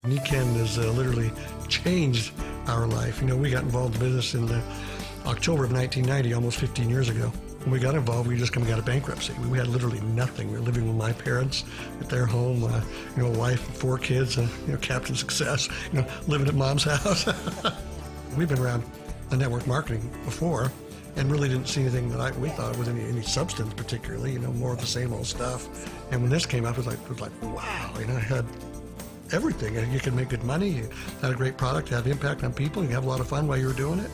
Niken has literally changed our life. You know, we got involved in business in October of 1990, almost 15 years ago. When we got involved, we just coming out of bankruptcy. We had literally nothing. We were living with my parents at their home, you know, a wife, 4 kids, you know, Captain Success, you know, living at mom's house. We've been around the network marketing before and really didn't see anything that we thought was any substance particularly, you know, more of the same old stuff. And when this came up, it was like, wow, you know, I had everything. You could make good money, you had a great product, had impact on people, you have a lot of fun while you were doing it.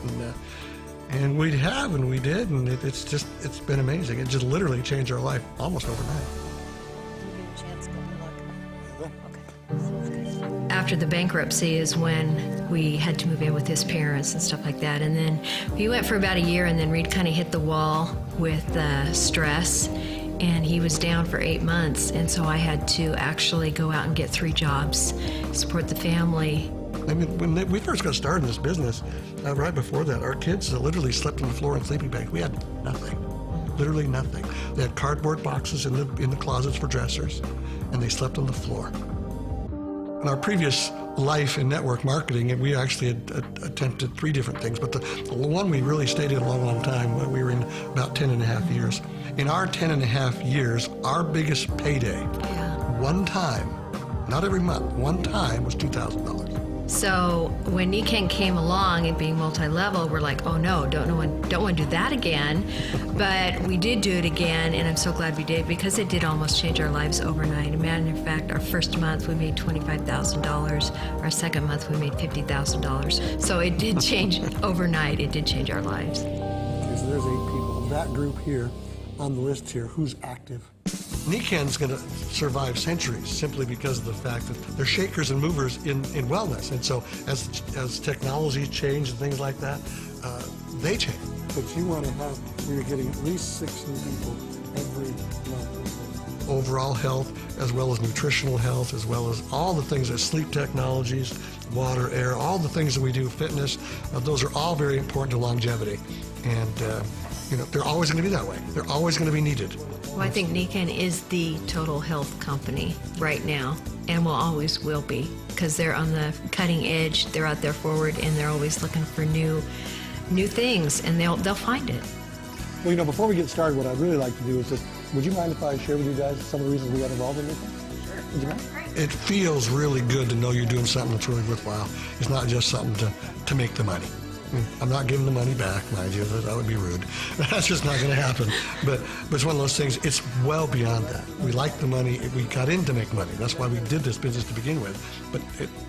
And we have, and we did, and it's been amazing. It just literally changed our life almost overnight. After the bankruptcy is when we had to move in with his parents and stuff like that. And then we went for about a year, and then Reid kind of hit the wall with stress, and he was down for 8 months. And so I had to actually go out and get 3 jobs, support the family. I mean, when we first got started in this business, right before that, our kids literally slept on the floor in sleeping bags. We had nothing, literally nothing. They had cardboard boxes in the closets for dressers, and they slept on the floor. In our previous life in network marketing, we actually had attempted 3 different things, but the one we really stayed in a long, long time, we were in about 10 and a half years. In our 10 and a half years, our biggest payday, one time, not every month, one time was $2,000. So when Niken came along and being multi-level, we're like, oh no, don't want to do that again. But we did do it again, and I'm so glad we did, because it did almost change our lives overnight. As a matter of fact, our first month we made $25,000. Our second month we made $50,000. So it did change overnight. It did change our lives. Okay, so there's 8 people. That group here on the list here, who's active? Niken's going to survive centuries simply because of the fact that they're shakers and movers in wellness. And so as technology change and things like that, they change. But you want to have, you're getting at least 6 new people every month. Overall health, as well as nutritional health, as well as all the things that sleep technologies, water, air, all the things that we do, fitness, those are all very important to longevity. And you know, they're always going to be that way. They're always going to be needed. Well, I think Niken is the total health company right now, and will be, because they're on the cutting edge. They're out there forward, and they're always looking for new things, and they'll find it. Well, you know, before we get started, what I'd really like to do is just, would you mind if I share with you guys some of the reasons we got involved in Niken? Sure. Would you mind? It feels really good to know you're doing something that's really worthwhile. It's not just something to make the money. I'm not giving the money back, mind you. That would be rude. That's just not going to happen. But it's one of those things, it's well beyond that. We like the money. We got in to make money. That's why we did this business to begin with. But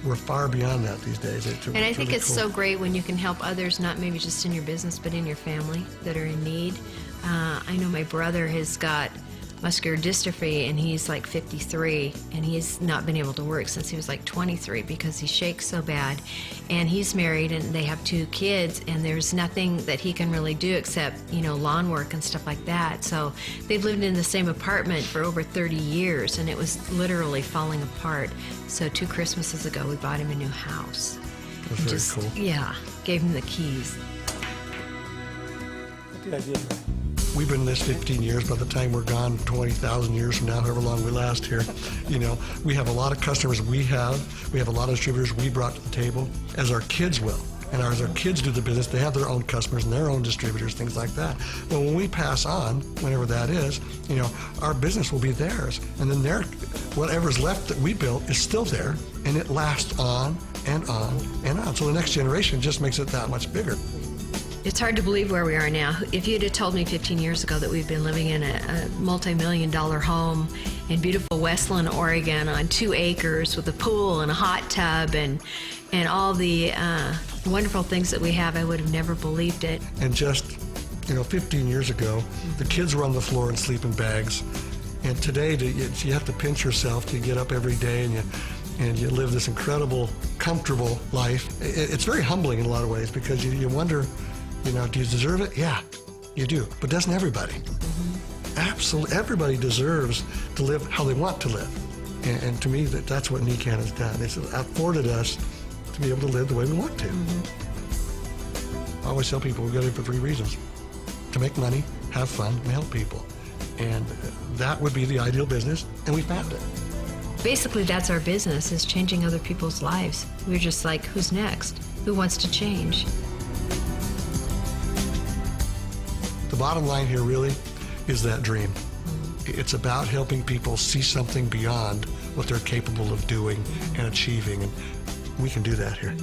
we're far beyond that these days. And I think it's so great when you can help others, not maybe just in your business, but in your family that are in need. I know my brother has got muscular dystrophy, and he's like 53, and he's not been able to work since he was like 23 because he shakes so bad. And he's married, and they have 2 kids, and there's nothing that he can really do except, you know, lawn work and stuff like that. So they've lived in the same apartment for over 30 years, and it was literally falling apart. So 2 Christmases ago, we bought him a new house. That's very cool. Yeah, gave him the keys. What the idea? We've been in this 15 years. By the time we're gone 20,000 years from now, however long we last here, you know, we have a lot of customers we have a a lot of distributors we brought to the table, as our kids will. And as our kids do the business, they have their own customers and their own distributors, things like that. But when we pass on, whenever that is, you know, our business will be theirs. And then whatever's left that we built is still there, and it lasts on and on and on. So the next generation just makes it that much bigger. It's hard to believe where we are now. If you'd have told me 15 years ago that we've been living in a multi-million-dollar home in beautiful Westland, Oregon, on 2 acres with a pool and a hot tub and all the wonderful things that we have, I would have never believed it. And just, you know, 15 years ago, the kids were on the floor in sleeping bags. And today, you have to pinch yourself to get up every day, and you live this incredible, comfortable life. It's very humbling in a lot of ways, because you wonder, you know, do you deserve it? Yeah, you do. But doesn't everybody? Absolutely. Everybody deserves to live how they want to live. And to me, that's what Niken has done. It's afforded us to be able to live the way we want to. I always tell people we got in for 3 reasons: to make money, have fun, and help people. And that would be the ideal business, and we found it. basically that's our business, is changing other people's lives. We're just like, who's next? Who wants to change? The bottom line here really is that dream. It's about helping people see something beyond what they're capable of doing and achieving, and we can do that here.